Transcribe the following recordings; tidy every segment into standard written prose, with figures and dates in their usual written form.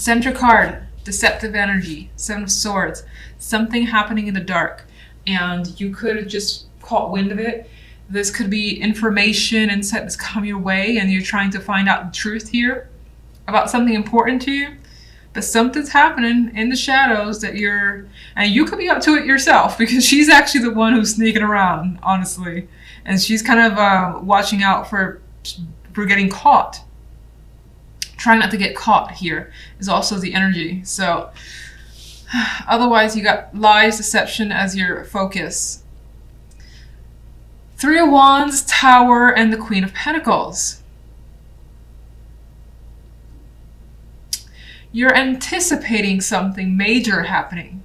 Center card, deceptive energy, Seven of Swords, something happening in the dark, and you could have just caught wind of it. This could be information, insight that's come your way, and you're trying to find out the truth here about something important to you. But something's happening in the shadows that and you could be up to it yourself, because she's actually the one who's sneaking around, honestly. And she's kind of watching out for getting caught. Trying not to get caught here is also the energy. So otherwise you got lies, deception as your focus. Three of Wands, Tower, and the Queen of Pentacles. You're anticipating something major happening.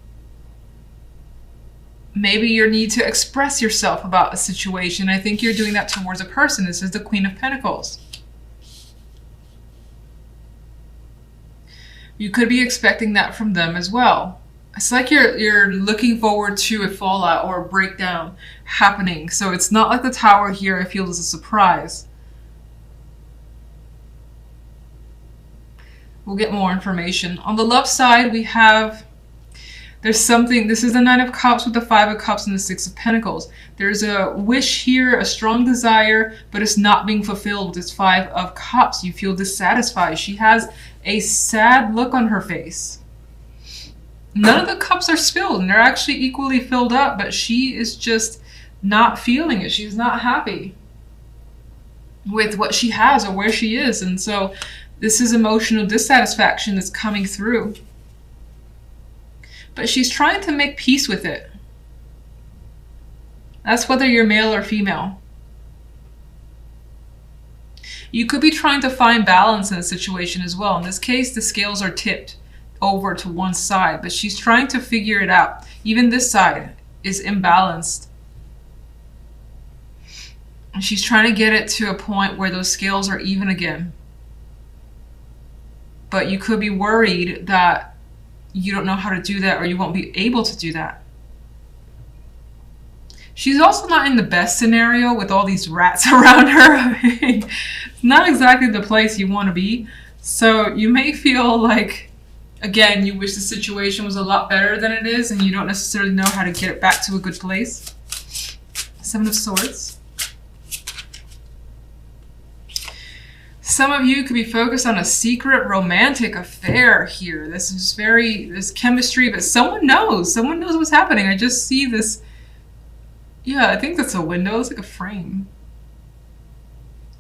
Maybe your need to express yourself about a situation. I think you're doing that towards a person. This is the Queen of Pentacles. You could be expecting that from them as well. It's like you're looking forward to a fallout or a breakdown happening. So it's not like the Tower here, I feel, is a surprise. We'll get more information. On the love side, we have, there's something, this is the Nine of Cups with the Five of Cups and the Six of Pentacles. There's a wish here, a strong desire, but it's not being fulfilled with this Five of Cups. You feel dissatisfied. She has a sad look on her face. None of the cups are spilled, and they're actually equally filled up, but she is just not feeling it. She's not happy with what she has or where she is. And so this is emotional dissatisfaction that's coming through. But she's trying to make peace with it. That's whether you're male or female. You could be trying to find balance in a situation as well. In this case, the scales are tipped over to one side, but she's trying to figure it out. Even this side is imbalanced. And she's trying to get it to a point where those scales are even again. But you could be worried that you don't know how to do that, or you won't be able to do that. She's also not in the best scenario with all these rats around her. It's not exactly the place you want to be. So you may feel like, again, you wish the situation was a lot better than it is, and you don't necessarily know how to get it back to a good place. Seven of Swords. Some of you could be focused on a secret romantic affair here. This is there's chemistry, but someone knows. Someone knows what's happening. I just see this. Yeah, I think that's a window. It's like a frame.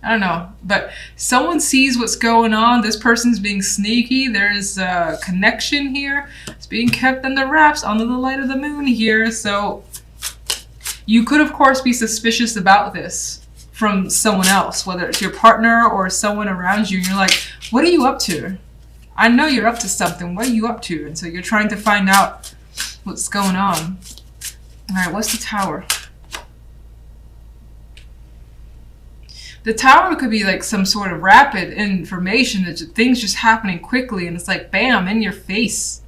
I don't know, but someone sees what's going on. This person's being sneaky. There's a connection here. It's being kept under wraps under the light of the moon here. So you could, of course, be suspicious about this from someone else, whether it's your partner or someone around you. And you're like, what are you up to? I know you're up to something. What are you up to? And so you're trying to find out what's going on. All right, what's the Tower? The Tower could be like some sort of rapid information, that things just happening quickly, and it's like, bam, in your face.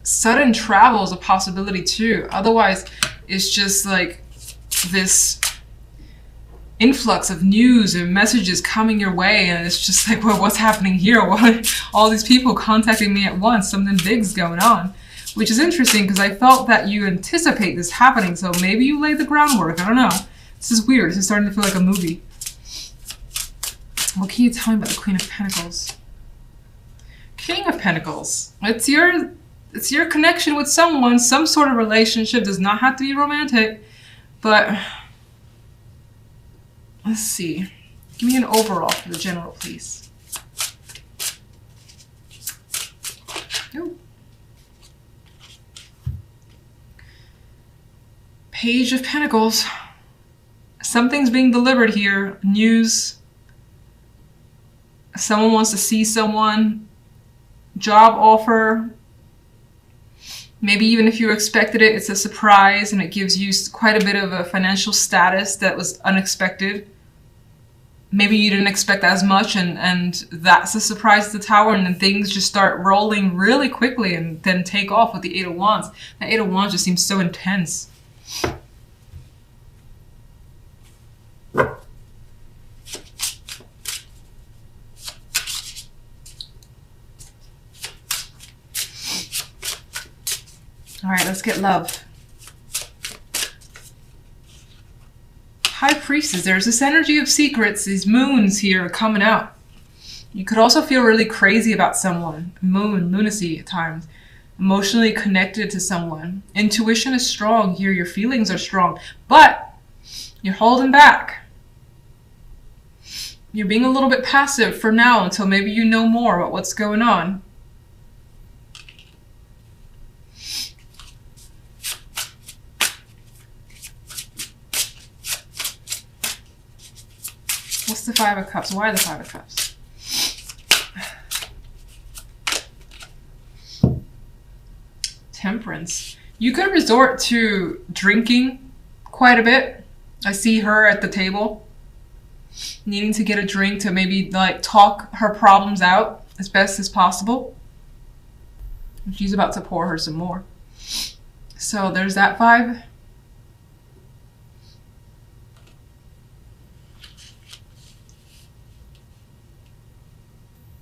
Sudden travel is a possibility too. Otherwise, it's just like this influx of news and messages coming your way, and it's just like, well, what's happening here? What? All these people contacting me at once. Something big's going on. Which is interesting, because I felt that you anticipate this happening, so maybe you laid the groundwork. I don't know. This is weird. This is starting to feel like a movie. What can you tell me about the Queen of Pentacles? King of Pentacles. It's your connection with someone, some sort of relationship. Does not have to be romantic, but let's see. Give me an overall for the general, please. Ooh. Page of Pentacles. Something's being delivered here. News. Someone wants to see someone. Job offer. Maybe even if you expected it, it's a surprise, and it gives you quite a bit of a financial status that was unexpected. Maybe you didn't expect as much, and that's a surprise at the Tower, and then things just start rolling really quickly and then take off with the Eight of Wands. The Eight of Wands just seems so intense. All right, let's get love. High Priestess, there's this energy of secrets, these moons here are coming out. You could also feel really crazy about someone, lunacy at times, emotionally connected to someone. Intuition is strong here, your feelings are strong, but you're holding back. You're being a little bit passive for now until maybe you know more about what's going on. What's the Five of Cups? Why the Five of Cups? Temperance. You could resort to drinking quite a bit. I see her at the table needing to get a drink to maybe like talk her problems out as best as possible. She's about to pour her some more. So there's that vibe.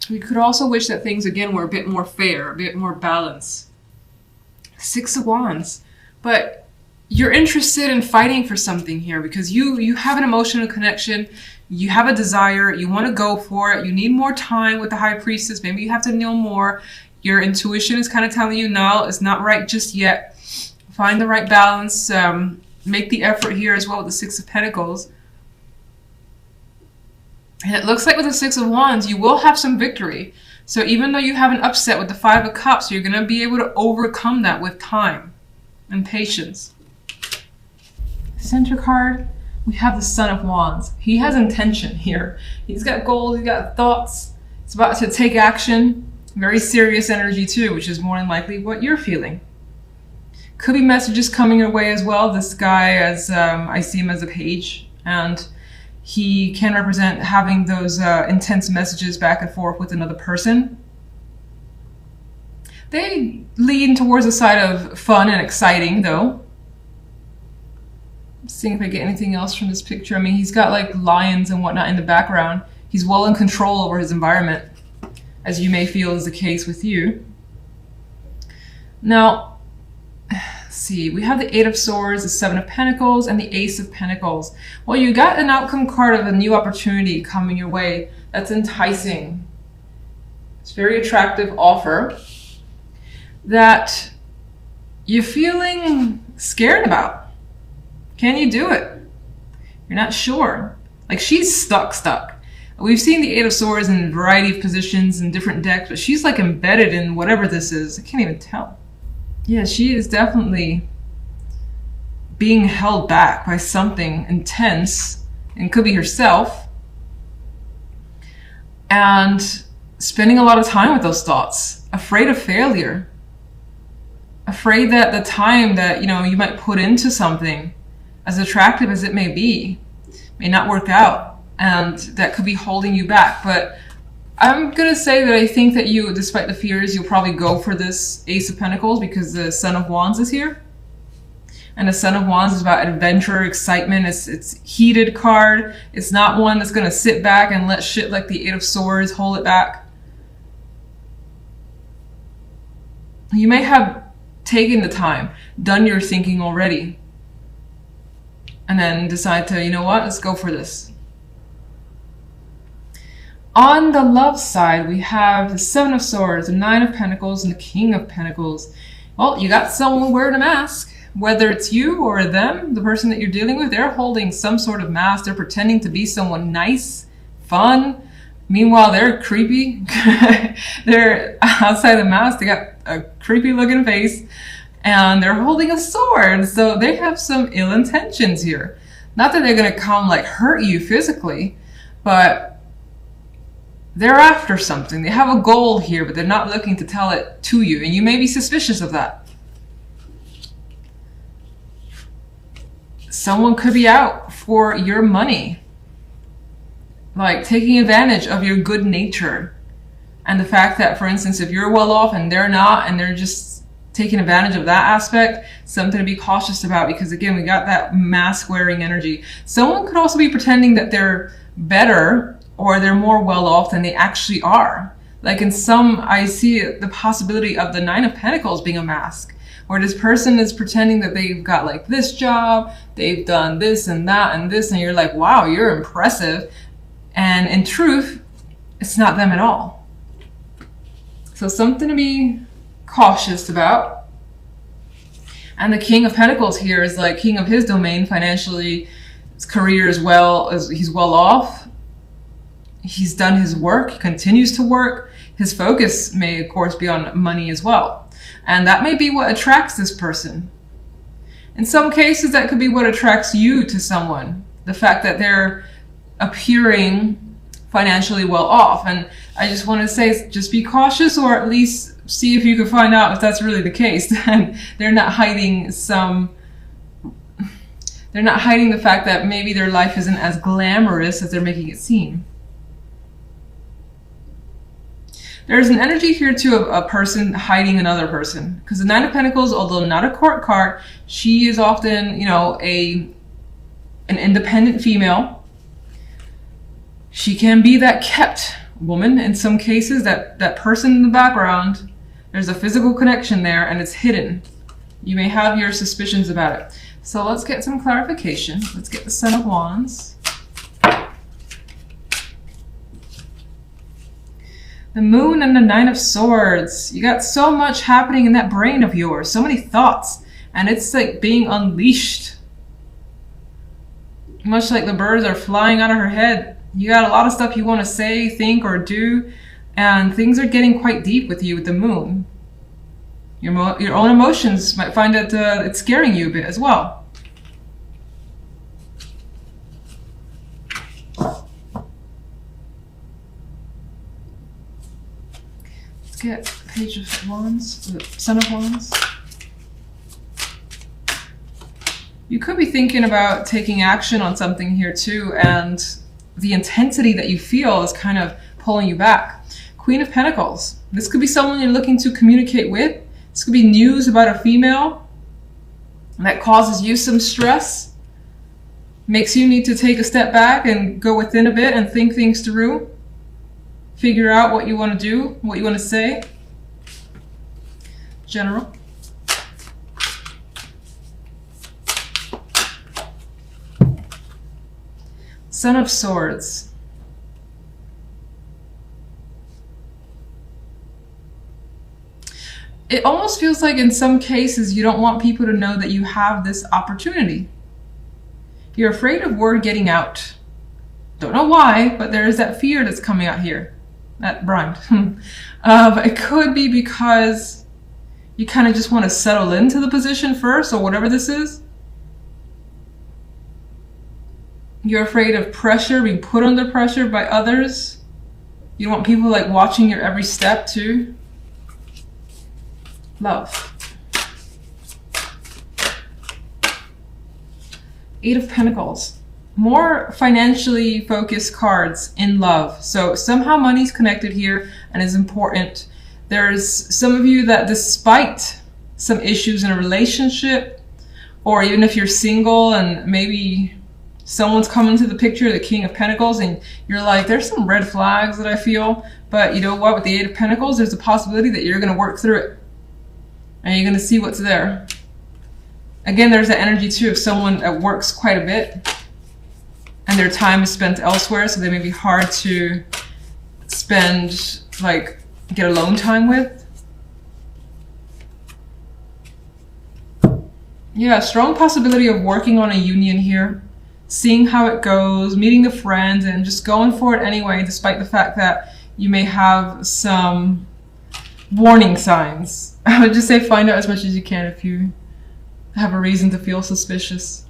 We could also wish that things again were a bit more fair, a bit more balanced. Six of Wands. But you're interested in fighting for something here because you have an emotional connection, you have a desire, you want to go for it, you need more time with the High Priestess, maybe you have to know more. Your intuition is kind of telling you, no, it's not right just yet. Find the right balance, make the effort here as well with the Six of Pentacles. And it looks like with the Six of Wands, you will have some victory. So even though you have an upset with the Five of Cups, you're going to be able to overcome that with time and patience. Center card, we have the Son of Wands. He has intention here. He's got goals, he's got thoughts. It's about to take action. Very serious energy too, which is more than likely what you're feeling. Could be messages coming your way as well. This guy, as I see him as a page, and he can represent having those intense messages back and forth with another person. They lean towards the side of fun and exciting though. Seeing if I get anything else from this picture. I mean, he's got like lions and whatnot in the background. He's well in control over his environment, as you may feel is the case with you. Now, let's see, we have the Eight of Swords, the Seven of Pentacles, and the Ace of Pentacles. Well, you got an outcome card of a new opportunity coming your way. That's enticing. It's a very attractive offer that you're feeling scared about. Can you do it? You're not sure. Like she's stuck. We've seen the Eight of Swords in a variety of positions in different decks, but she's like embedded in whatever this is. I can't even tell. Yeah, she is definitely being held back by something intense, and could be herself, and spending a lot of time with those thoughts, afraid of failure, afraid that the time that you might put into something, as attractive as it may be, may not work out, and that could be holding you back. But I'm gonna say that I think that you, despite the fears, you'll probably go for this Ace of Pentacles because the Son of Wands is here. And the Son of Wands is about adventure, excitement. It's heated card. It's not one that's gonna sit back and let shit like the Eight of Swords hold it back. You may have taken the time, done your thinking already, and then decide to, you know what, let's go for this. On the love side, we have the Seven of Swords, the Nine of Pentacles, and the King of Pentacles. Well, you got someone wearing a mask. Whether it's you or them, the person that you're dealing with, they're holding some sort of mask. They're pretending to be someone nice, fun. Meanwhile, they're creepy. They're outside the mask. They got a creepy looking face. And they're holding a sword, so they have some ill intentions here. Not that they're gonna come like hurt you physically, but they're after something. They have a goal here, but they're not looking to tell it to you, and you may be suspicious of that. Someone could be out for your money, like taking advantage of your good nature. And the fact that, for instance, if you're well off and they're not, and they're just taking advantage of that aspect, something to be cautious about, because again, we got that mask wearing energy. Someone could also be pretending that they're better or they're more well off than they actually are. Like in some, I see the possibility of the Nine of Pentacles being a mask, Or this person is pretending that they've got like this job, they've done this and that and this, and you're like, wow, you're impressive. And in truth, it's not them at all. So something to be cautious about. And the King of Pentacles here is like king of his domain financially. His career as well, as he's well off. He's done his work, he continues to work. His focus may, of course, be on money as well. And that may be what attracts this person. In some cases, that could be what attracts you to someone. The fact that they're appearing financially well off. And I just want to say, just be cautious, or at least see if you can find out if that's really the case. And they're not hiding the fact that maybe their life isn't as glamorous as they're making it seem. There's an energy here too of a person hiding another person. Because the Nine of Pentacles, although not a court card, she is often, an independent female. She can be that kept woman in some cases, that person in the background. There's a physical connection there and it's hidden. You may have your suspicions about it. So let's get some clarification. Let's get the Son of Wands. The Moon and the Nine of Swords. You got so much happening in that brain of yours. So many thoughts. And it's like being unleashed. Much like the birds are flying out of her head. You got a lot of stuff you want to say, think, or do. And things are getting quite deep with you with the Moon. Your own emotions might find that it's scaring you a bit as well. Let's get Page of Wands, the Son of Wands. You could be thinking about taking action on something here too, and the intensity that you feel is kind of pulling you back. Queen of Pentacles. This could be someone you're looking to communicate with. This could be news about a female that causes you some stress, makes you need to take a step back and go within a bit and think things through, figure out what you want to do, what you want to say. General. Son of Swords. It almost feels like in some cases you don't want people to know that you have this opportunity. You're afraid of word getting out. Don't know why, but there is that fear that's coming out here. That rhymed. But it could be because you kind of just want to settle into the position first, or whatever this is. You're afraid of pressure, being put under pressure by others. You don't want people like watching your every step too. Love. Eight of Pentacles. More financially focused cards in love. So somehow money's connected here and is important. There's some of you that despite some issues in a relationship, or even if you're single and maybe someone's come into the picture, the King of Pentacles, and you're like, there's some red flags that I feel, but you know what, with the Eight of Pentacles, there's a possibility that you're going to work through it. And you're going to see what's there. Again, there's that energy too of someone that works quite a bit and their time is spent elsewhere, so they may be hard to spend, like, get alone time with. Yeah, strong possibility of working on a union here, seeing how it goes, meeting the friends, and just going for it anyway, despite the fact that you may have some warning signs. I would just say find out as much as you can if you have a reason to feel suspicious.